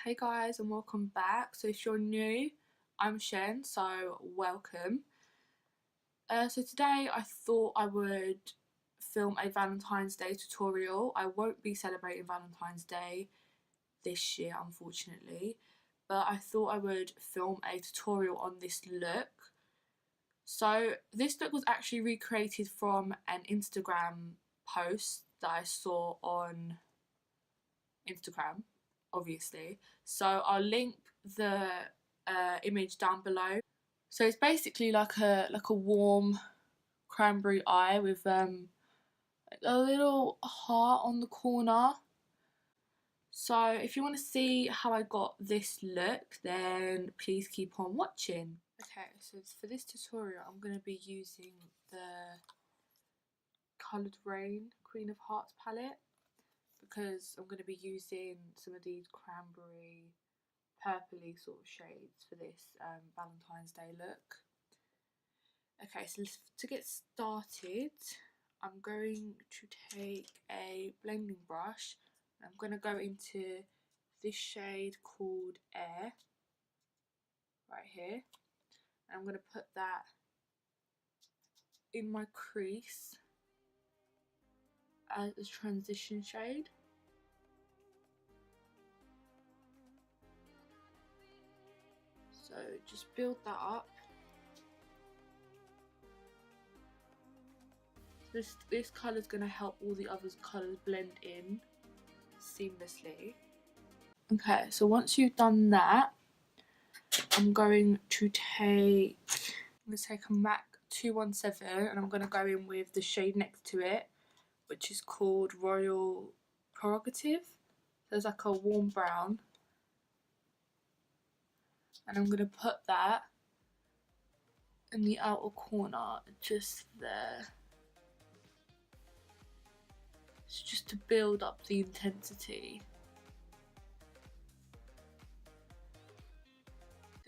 Hey guys, and welcome back. So if you're new, I'm Shen, so welcome. So today I thought I would film a Valentine's Day tutorial. I won't be celebrating Valentine's Day this year, unfortunately, but I thought I would film a tutorial on this look. So this look was actually recreated from an Instagram post that I saw on Instagram, obviously. So I'll link the image down below. So it's basically like a warm cranberry eye with a little heart on the corner. So if you want to see how I got this look, then please keep on watching. Okay, so for this tutorial I'm going to be using the coloured Raine Queen of Hearts palette, because I'm going to be using some of these cranberry purpley sort of shades for this Valentine's Day look. Okay, so to get started, I'm going to take a blending brush. I'm going to go into this shade called Air, right here. And I'm going to put that in my crease as a transition shade. So just build that up. This colour is going to help all the other colours blend in seamlessly. Okay, so once you've done that, I'm going to take a MAC 217 and I'm going to go in with the shade next to it, which is called Royal Prerogative. There's like a warm brown, and I'm going to put that in the outer corner, just there. It's just to build up the intensity.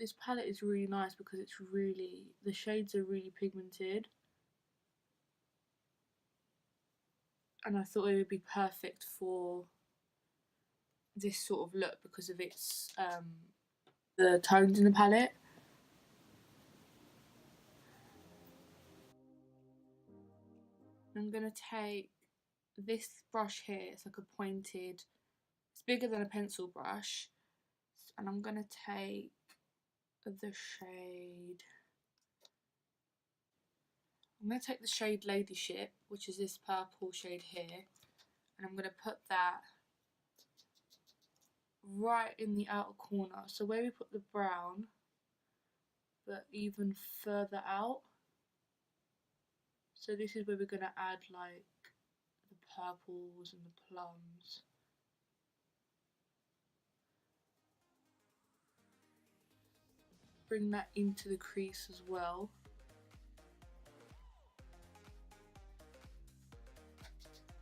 This palette is really nice because the shades are really pigmented, and I thought it would be perfect for this sort of look because of its the tones in the palette. I'm going to take this brush here, it's like a pointed, it's bigger than a pencil brush, and I'm going to take the shade, Ladyship, which is this purple shade here, and I'm going to put that right in the outer corner, so where we put the brown, but even further out. So this is where we're going to add like the purples and the plums. Bring that into the crease as well.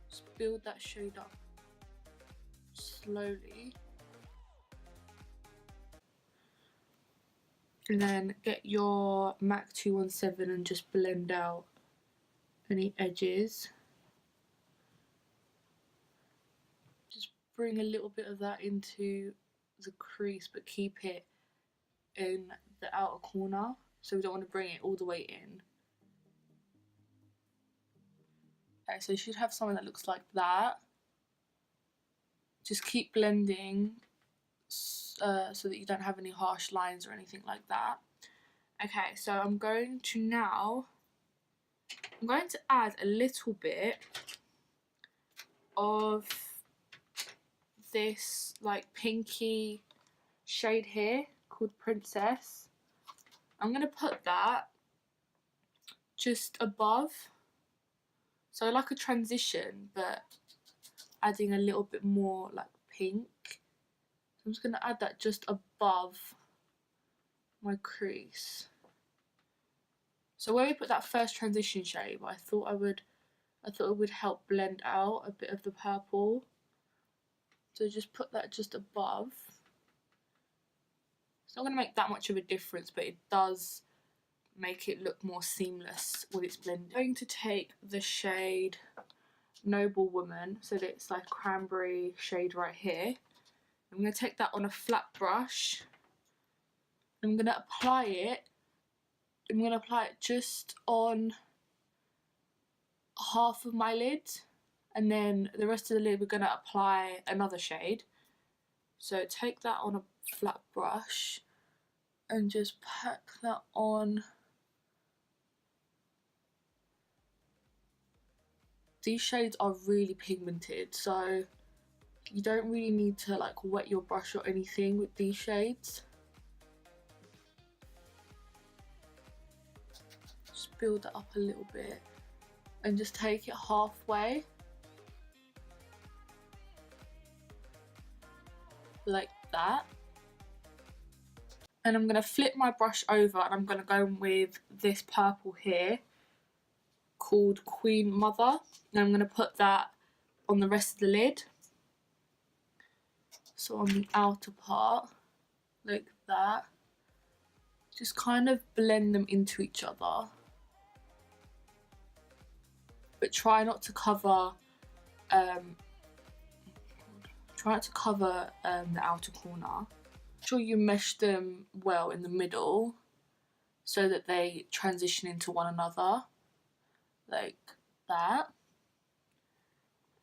Just build that shade up slowly. And then get your MAC 217 and just blend out any edges. Just bring a little bit of that into the crease, but keep it in the outer corner, so we don't want to bring it all the way in. Okay, so you should have something that looks like that. Just keep blending so that you don't have any harsh lines or anything like that. Okay, so I'm going to add a little bit of this like pinky shade here called Princess. I'm going to put that just above, so like a transition, but adding a little bit more like pink. So I'm just going to add that just above my crease. So where we put that first transition shade, I thought it would help blend out a bit of the purple. So just put that just above. It's not going to make that much of a difference, but it does make it look more seamless with its blending. I'm going to take the shade Noble Woman, so it's like cranberry shade right here, I'm going to take that on a flat brush. I'm going to apply it. I'm going to apply it just on half of my lid, and then the rest of the lid we're going to apply another shade. So take that on a flat brush and just pack that on. These shades are really pigmented, so you don't really need to like wet your brush or anything with these shades. Just build it up a little bit and just take it halfway, like that. And I'm going to flip my brush over and I'm going to go with this purple here called Queen Mother, and I'm going to put that on the rest of the lid. So on the outer part, like that. Just kind of blend them into each other. But try not to cover the outer corner. Make sure you mesh them well in the middle so that they transition into one another, like that.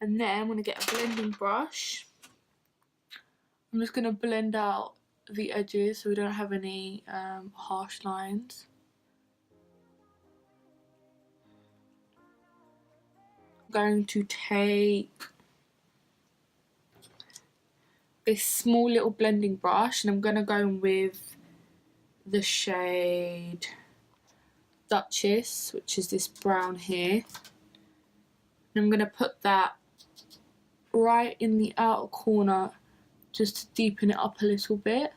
And then I'm going to get a blending brush. I'm just going to blend out the edges so we don't have any harsh lines. I'm going to take this small little blending brush and I'm going to go with the shade Duchess, which is this brown here. And I'm going to put that right in the outer corner just to deepen it up a little bit.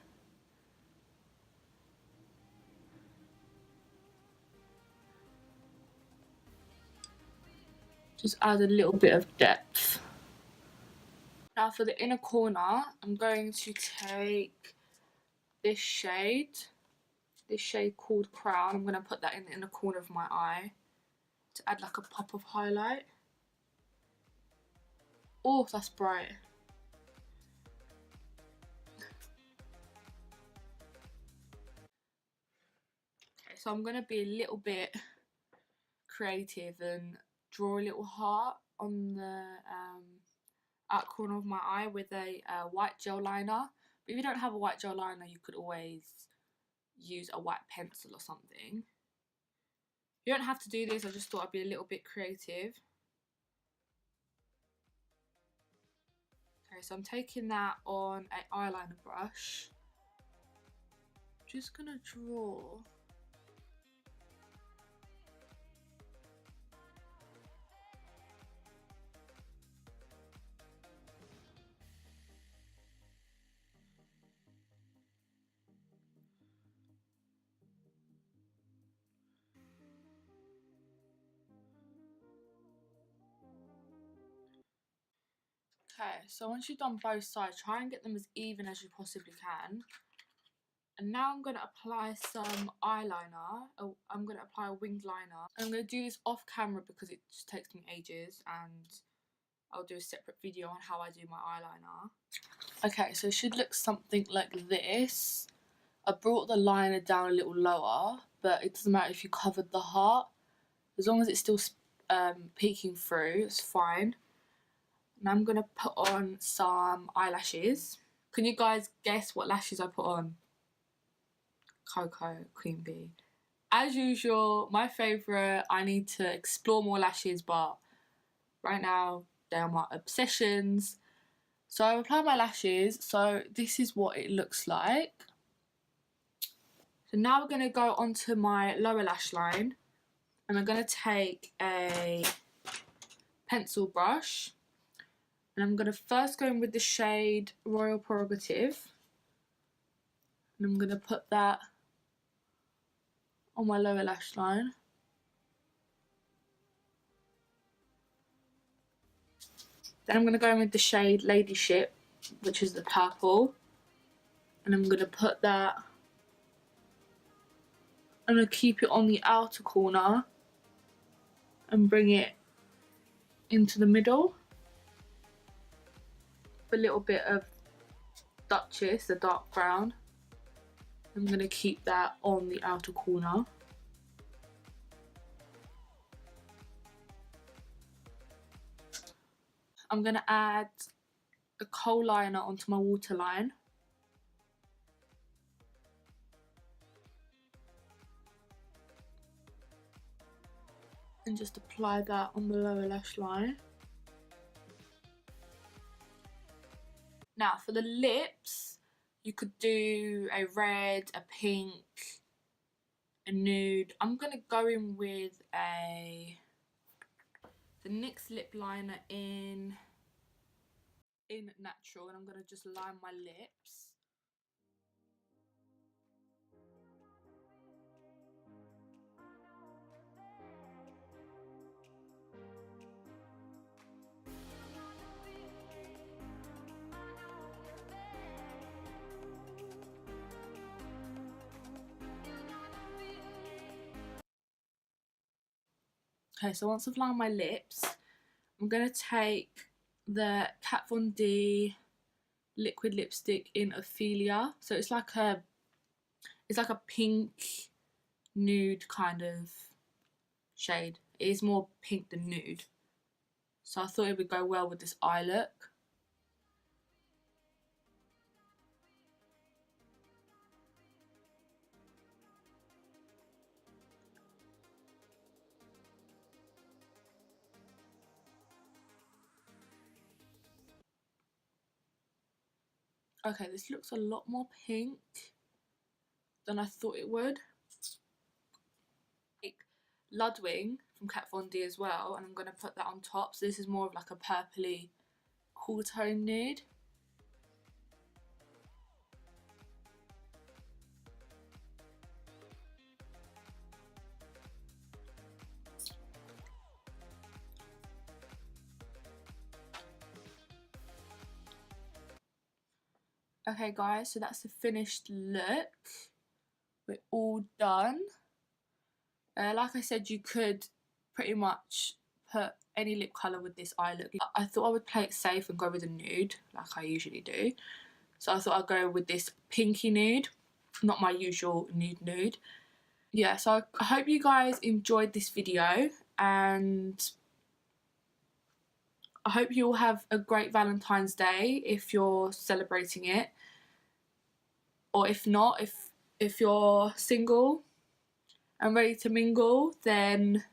Just add a little bit of depth. Now for the inner corner, I'm going to take this shade called Crown. I'm going to put that in the inner corner of my eye to add like a pop of highlight. Oh, that's bright. Okay, so I'm going to be a little bit creative and draw a little heart on the outer corner of my eye with a white gel liner. But if you don't have a white gel liner, you could always use a white pencil or something. You don't have to do this, I just thought I'd be a little bit creative. Okay, so I'm taking that on an eyeliner brush. Just gonna draw. Okay, so once you've done both sides, try and get them as even as you possibly can. And now I'm going to apply some eyeliner. I'm going to apply a winged liner. And I'm going to do this off camera because it just takes me ages, and I'll do a separate video on how I do my eyeliner. Okay, so it should look something like this. I brought the liner down a little lower, but it doesn't matter if you covered the heart. As long as it's still peeking through, it's fine. Now I'm going to put on some eyelashes. Can you guys guess what lashes I put on? Koko Queen Bee. As usual, my favourite. I need to explore more lashes, but right now they are my obsessions. So I apply my lashes. So this is what it looks like. So now we're going to go onto my lower lash line. And I'm going to take a pencil brush. And I'm going to first go in with the shade Royal Prerogative. And I'm going to put that on my lower lash line. Then I'm going to go in with the shade Ladyship, which is the purple. And I'm going to put that, I'm going to keep it on the outer corner and bring it into the middle. A little bit of Duchess, the dark brown. I'm going to keep that on the outer corner. I'm going to add a kohl liner onto my waterline. And just apply that on the lower lash line. Now for the lips, you could do a red, a pink, a nude. I'm going to go in with the NYX lip liner in Natural, and I'm going to just line my lips. Okay, so once I've lined my lips, I'm going to take the Kat Von D liquid lipstick in Ophelia. So it's like a pink nude kind of shade. It is more pink than nude. So I thought it would go well with this eye look. Okay, this looks a lot more pink than I thought it would. Ludwing from Kat Von D as well, and I'm going to put that on top. So this is more of like a purpley cool tone nude. Okay guys, so that's the finished look. We're all done. Like I said, you could pretty much put any lip colour with this eye look. I thought I would play it safe and go with a nude, like I usually do. So I thought I'd go with this pinky nude, not my usual nude. Yeah, so I hope you guys enjoyed this video, and I hope you all have a great Valentine's Day if you're celebrating it. Or if not, if you're single and ready to mingle, then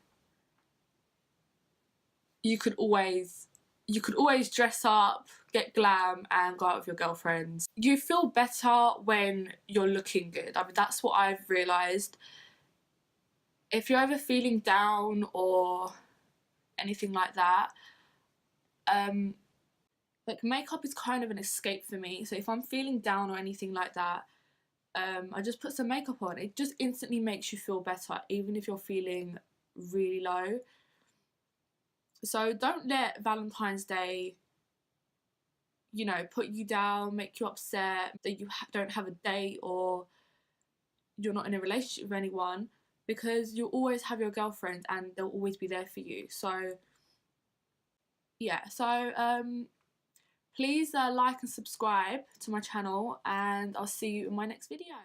you could always dress up, get glam and go out with your girlfriends. You feel better when you're looking good. I mean, that's what I've realised. If you're ever feeling down or anything like that, like makeup is kind of an escape for me. So if I'm feeling down or anything like that, I just put some makeup on. It just instantly makes you feel better, even if you're feeling really low. So don't let Valentine's Day, you know, put you down, make you upset that you don't have a date or you're not in a relationship with anyone, because you'll always have your girlfriend and they'll always be there for you. So yeah, so please like and subscribe to my channel, and I'll see you in my next video.